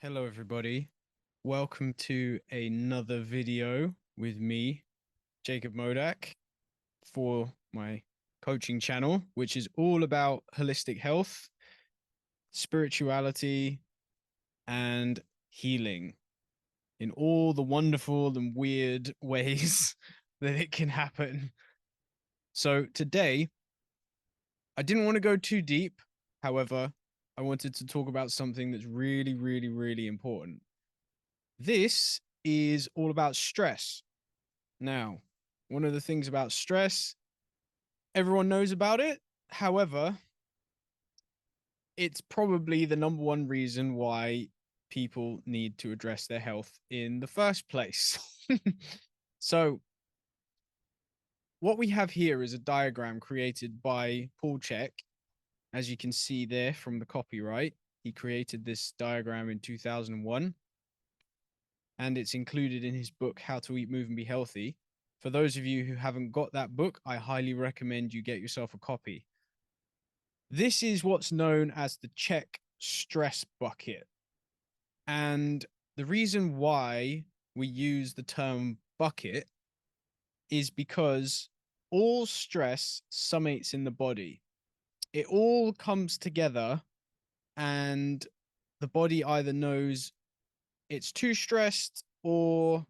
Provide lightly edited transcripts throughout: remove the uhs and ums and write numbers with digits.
Hello, everybody. Welcome to another video with me, Jacob Modak, for my coaching channel, which is all about holistic health, spirituality, and healing in all the wonderful and weird ways that it can happen. So, today, I didn't want to go too deep. However, I wanted to talk about something that's really, really, really important. This is all about stress. Now, one of the things about stress, everyone knows about it. However, it's probably the number one reason why people need to address their health in the first place. So, what we have here is a diagram created by Paul Check. As you can see there from the copyright, he created this diagram in 2001, and it's included in his book, How to Eat, Move, and Be Healthy. For those of you who haven't got that book, I highly recommend you get yourself a copy. This is what's known as the check stress bucket. And the reason why we use the term bucket is because all stress summates in the body. It all comes together, and the body either knows it's too stressed or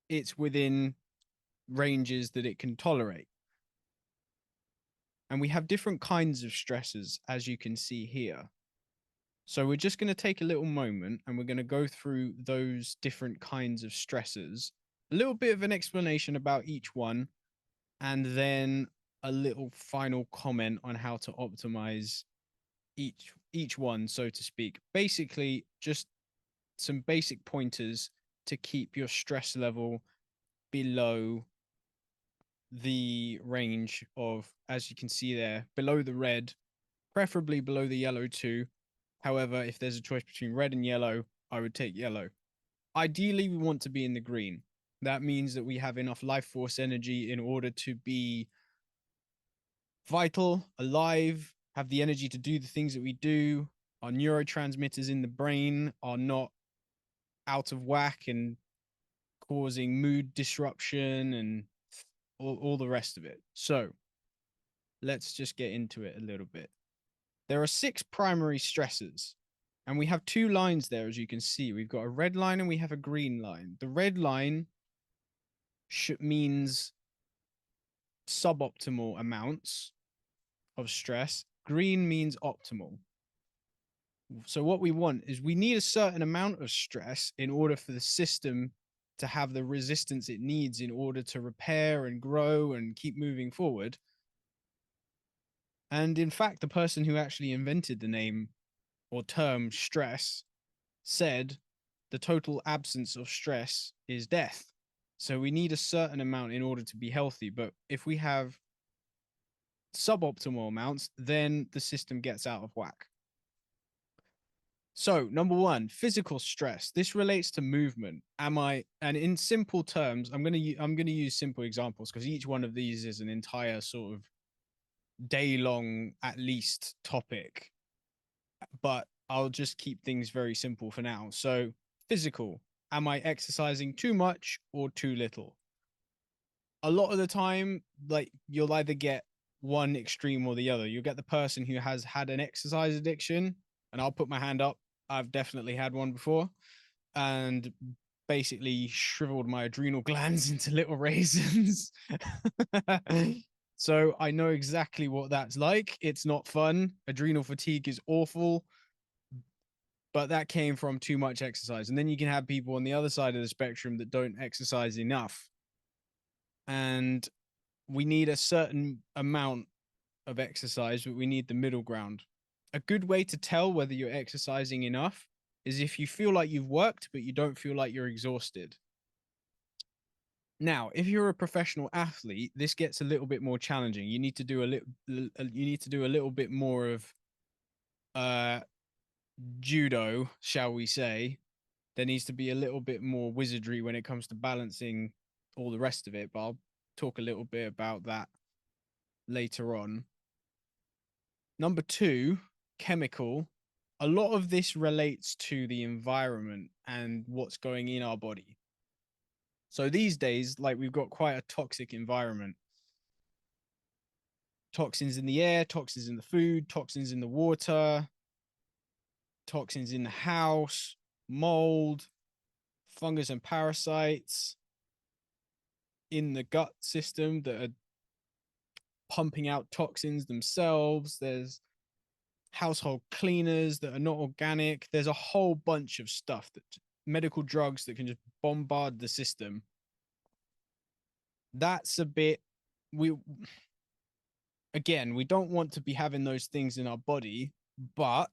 it's within ranges that it can tolerate. And we have different kinds of stresses, as you can see here. So we're just going to take a little moment and we're going to go through those different kinds of stresses, a little bit of an explanation about each one, and then a little final comment on how to optimize each one, so to speak. Basically, just some basic pointers to keep your stress level below the range of, as you can see there, below the red, preferably below the yellow too. However, if there's a choice between red and yellow, I would take yellow. Ideally, we want to be in the green. That means that we have enough life force energy in order to be vital, alive, have the energy to do the things that we do. Our neurotransmitters in the brain are not out of whack and causing mood disruption and all the rest of it. So let's just get into it a little bit. There are 6 primary stressors, and we have 2 lines there, as you can see. We've got a red line and we have a green line. The red line means suboptimal amounts of stress. Green means optimal. So what we want is we need a certain amount of stress in order for the system to have the resistance it needs in order to repair and grow and keep moving forward. And in fact, the person who actually invented the name or term stress said the total absence of stress is death. So we need a certain amount in order to be healthy. But if we have suboptimal amounts, then the system gets out of whack. So, number 1, physical stress. This relates to movement. And in simple terms, I'm going to use simple examples because each one of these is an entire sort of day long at least topic. But I'll just keep things very simple for now. So, physical. Am I exercising too much or too little? A lot of the time, like, you'll either get one extreme or the other. You'll get the person who has had an exercise addiction, and I'll put my hand up. I've definitely had one before, and basically shriveled my adrenal glands into little raisins. So I know exactly what that's like. It's not fun. Adrenal fatigue is awful, but that came from too much exercise. And then you can have people on the other side of the spectrum that don't exercise enough. And we need a certain amount of exercise, but we need the middle ground. A good way to tell whether you're exercising enough is if you feel like you've worked, but you don't feel like you're exhausted. Now, if you're a professional athlete, this gets a little bit more challenging. You need to do a little bit more of uh judo, shall we say. There needs to be a little bit more wizardry when it comes to balancing all the rest of it, but I'll talk a little bit about that later on. Number 2, chemical. a lot of this relates to the environment and what's going in our body. So these days, like we've got quite a toxic environment. Toxins in the air, toxins in the food, toxins in the water, toxins in the house, mold, fungus and parasites in the gut system that are pumping out toxins themselves. There's household cleaners that are not organic. There's a whole bunch of stuff that medical drugs that can just bombard the system. That's a bit we again, we don't want to be having those things in our body, but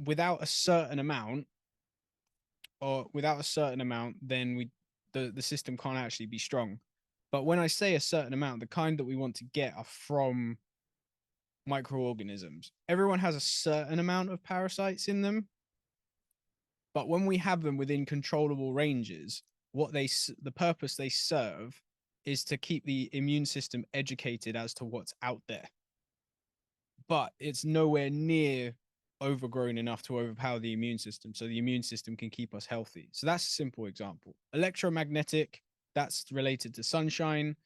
without a certain amount then the system can't actually be strong. But when I say a certain amount, the kind that we want to get are from microorganisms. Everyone has a certain amount of parasites in them, but when we have them within controllable ranges, the purpose they serve is to keep the immune system educated as to what's out there. But it's nowhere near overgrown enough to overpower the immune system, so the immune system can keep us healthy. So that's a simple example. Electromagnetic, that's related to sunshine.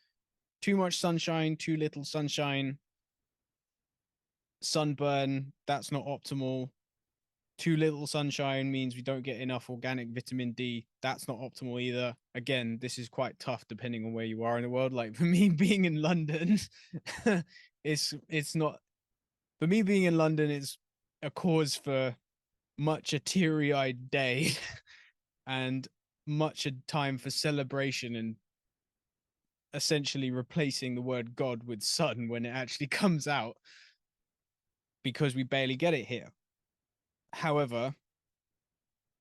Too much sunshine, too little sunshine. Sunburn, that's not optimal. Too little sunshine means we don't get enough organic vitamin D. That's not optimal either. Again, this is quite tough depending on where you are in the world. Like for me being in London, it's not for me being in London, it's a cause for much a teary-eyed day and much a time for celebration and essentially replacing the word God with sun when it actually comes out because we barely get it here. However,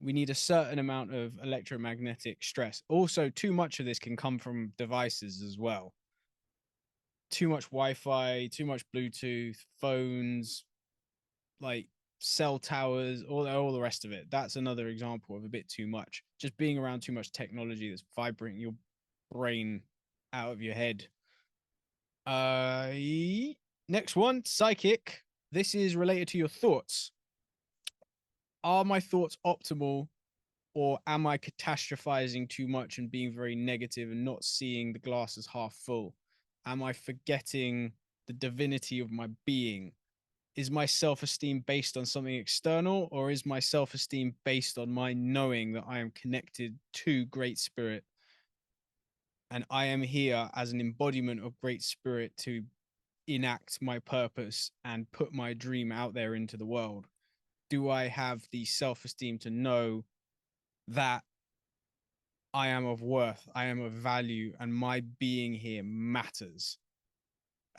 we need a certain amount of electromagnetic stress. Also, too much of this can come from devices as well. Too much Wi-Fi, too much Bluetooth, phones, like cell towers, all the rest of it. That's another example of a bit too much. Just being around too much technology that's vibrating your brain out of your head. Uh, Next one, psychic. This is related to your thoughts. Are my thoughts optimal, or am I catastrophizing too much and being very negative and not seeing the glass as half full? Am I forgetting the divinity of my being? Is my self-esteem based on something external, or is my self-esteem based on my knowing that I am connected to Great Spirit and I am here as an embodiment of Great Spirit to enact my purpose and put my dream out there into the world? Do I have the self-esteem to know that I am of worth, I am of value, and my being here matters?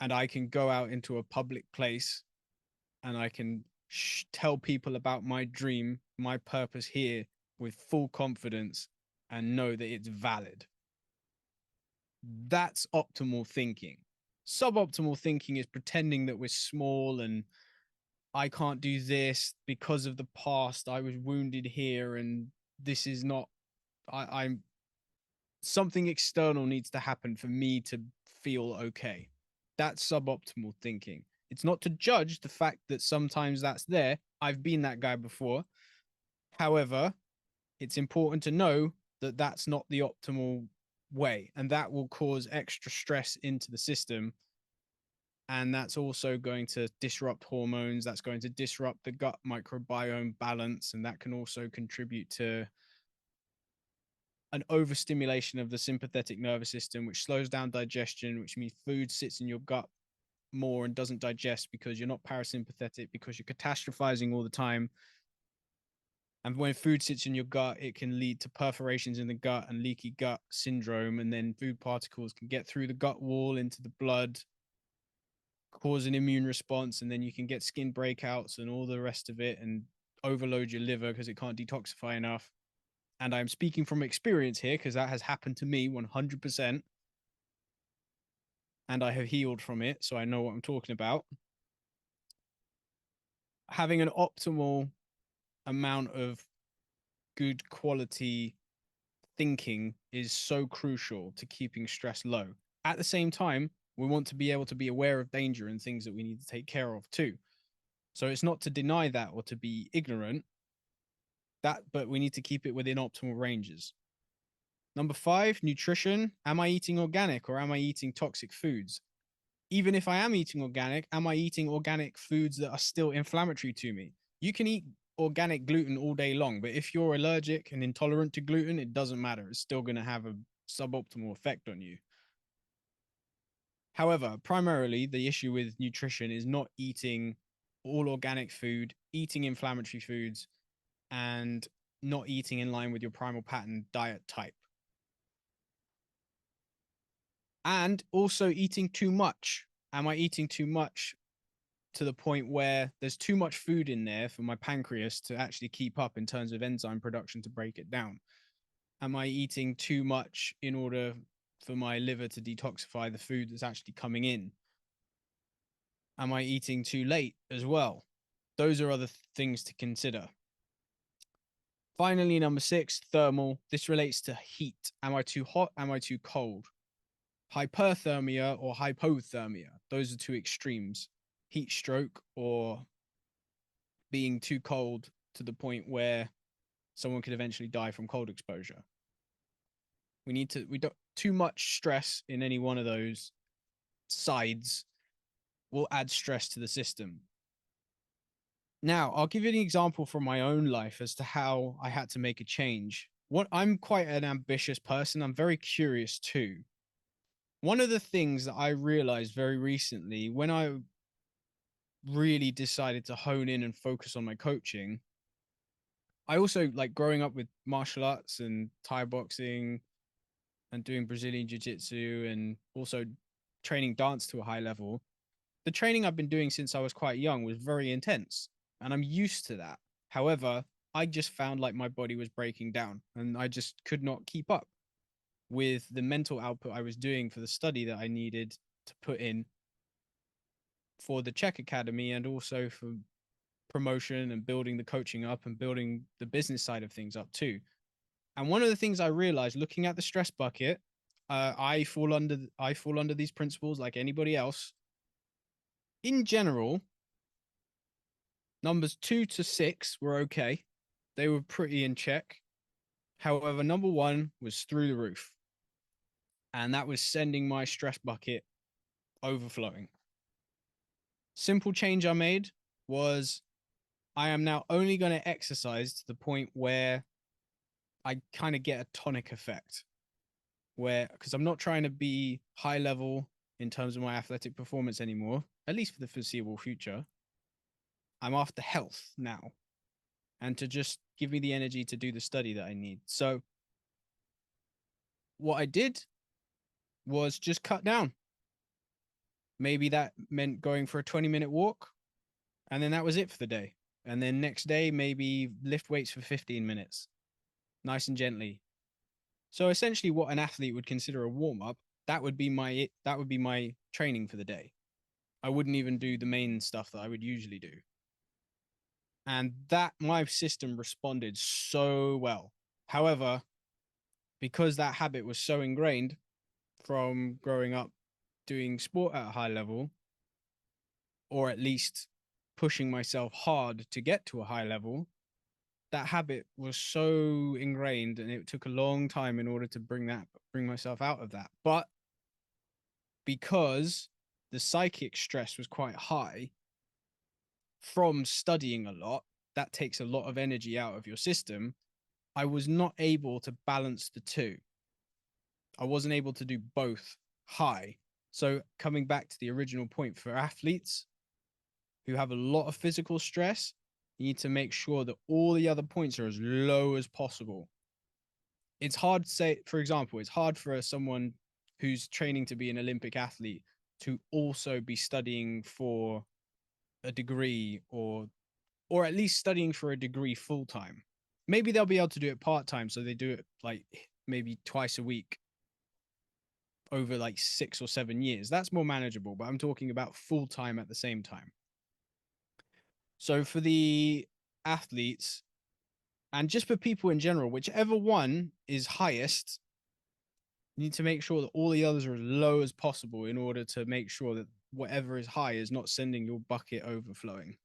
And I can go out into a public place and I can tell people about my dream, my purpose here with full confidence and know that it's valid. That's optimal thinking. Suboptimal thinking is pretending that we're small and I can't do this because of the past. I was wounded here and this is not, I'm something external needs to happen for me to feel okay. That's suboptimal thinking. It's not to judge the fact that sometimes that's there. I've been that guy before. However, it's important to know that that's not the optimal way, and that will cause extra stress into the system. And that's also going to disrupt hormones. That's going to disrupt the gut microbiome balance. And that can also contribute to an overstimulation of the sympathetic nervous system, which slows down digestion, which means food sits in your gut more and doesn't digest because you're not parasympathetic, because you're catastrophizing all the time. And when food sits in your gut, it can lead to perforations in the gut and leaky gut syndrome. And then food particles can get through the gut wall into the blood, cause an immune response. And then you can get skin breakouts and all the rest of it and overload your liver because it can't detoxify enough. And I'm speaking from experience here because that has happened to me 100%. And I have healed from it. So I know what I'm talking about. Having an optimal amount of good quality thinking is so crucial to keeping stress low. At the same time, we want to be able to be aware of danger and things that we need to take care of too. So it's not to deny that or to be ignorant that, but we need to keep it within optimal ranges. Number five, nutrition. Am I eating organic or am I eating toxic foods? Even if I am eating organic, am I eating organic foods that are still inflammatory to me? You can eat organic gluten all day long, but if you're allergic and intolerant to gluten, it doesn't matter. It's still going to have a suboptimal effect on you. However, primarily the issue with nutrition is not eating all organic food, eating inflammatory foods, and not eating in line with your primal pattern diet type. And also eating too much. Am I eating too much to the point where there's too much food in there for my pancreas to actually keep up in terms of enzyme production to break it down? Am I eating too much in order for my liver to detoxify the food that's actually coming in? Am I eating too late as well? Those are other things to consider. Finally, number six, thermal. This relates to heat. Am I too hot? Am I too cold? Hyperthermia or hypothermia. Those are two extremes. Heat stroke or being too cold to the point where someone could eventually die from cold exposure. We don't, too much stress in any one of those sides will add stress to the system. Now, I'll give you an example from my own life as to how I had to make a change. What I'm quite an ambitious person. I'm very curious too. One of the things that I realized very recently when I really decided to hone in and focus on my coaching, I also like growing up with martial arts and Thai boxing and doing Brazilian jiu-jitsu and also training dance to a high level. The training I've been doing since I was quite young was very intense and I'm used to that. However, I just found like my body was breaking down and I just could not keep up with the mental output I was doing for the study that I needed to put in for the Czech Academy and also for promotion and building the coaching up and building the business side of things up too. And one of the things I realized looking at the stress bucket, I fall under these principles like anybody else. In general, numbers 2 to 6 were okay. They were pretty in check. However, number one was through the roof. And that was sending my stress bucket overflowing. Simple change I made was I am now only going to exercise to the point where I kind of get a tonic effect. Where, because I'm not trying to be high level in terms of my athletic performance anymore, at least for the foreseeable future. I'm after health now and to just give me the energy to do the study that I need. So, what I did was just cut down. Maybe that meant going for a 20-minute walk, and then that was it for the day. And then next day, maybe lift weights for 15 minutes, nice and gently. So essentially, what an athlete would consider a warm up, that would be my training for the day. I wouldn't even do the main stuff that I would usually do. And that my system responded so well. However, because that habit was so ingrained from growing up doing sport at a high level, or at least pushing myself hard to get to a high level, that habit was so ingrained and it took a long time in order to bring myself out of that. But because the psychic stress was quite high from studying a lot, that takes a lot of energy out of your system. I was not able to balance the two. I wasn't able to do both high. So, coming back to the original point for athletes who have a lot of physical stress, you need to make sure that all the other points are as low as possible. It's hard to say, for example, it's hard for someone who's training to be an Olympic athlete to also be studying for a degree or at least studying for a degree full time. Maybe they'll be able to do it part time, so they do it like maybe twice a week over like 6 or 7 years. That's more manageable, but I'm talking about full time at the same time. So for the athletes and just for people in general, whichever one is highest, you need to make sure that all the others are as low as possible in order to make sure that whatever is high is not sending your bucket overflowing.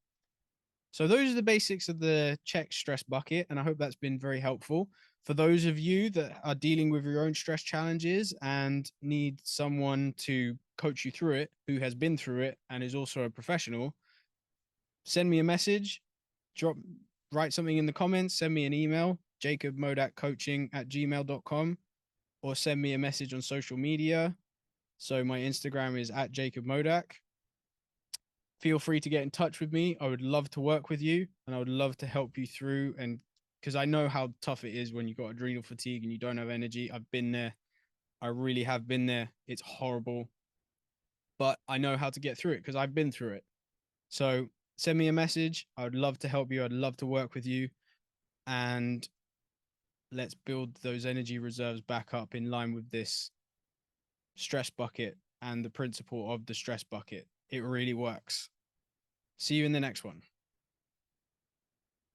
So those are the basics of the check stress bucket, and I hope that's been very helpful. For those of you that are dealing with your own stress challenges and need someone to coach you through it, who has been through it and is also a professional, send me a message, drop write something in the comments, send me an email, jacobmodakcoaching@gmail.com, or send me a message on social media. So my Instagram is at Jacob Modak. Feel free to get in touch with me. I would love to work with you and I would love to help you through. And because I know how tough it is when you've got adrenal fatigue and you don't have energy. I've been there. I really have been there. It's horrible, but I know how to get through it because I've been through it. So send me a message. I would love to help you. I'd love to work with you. And let's build those energy reserves back up in line with this stress bucket and the principle of the stress bucket. It really works. See you in the next one.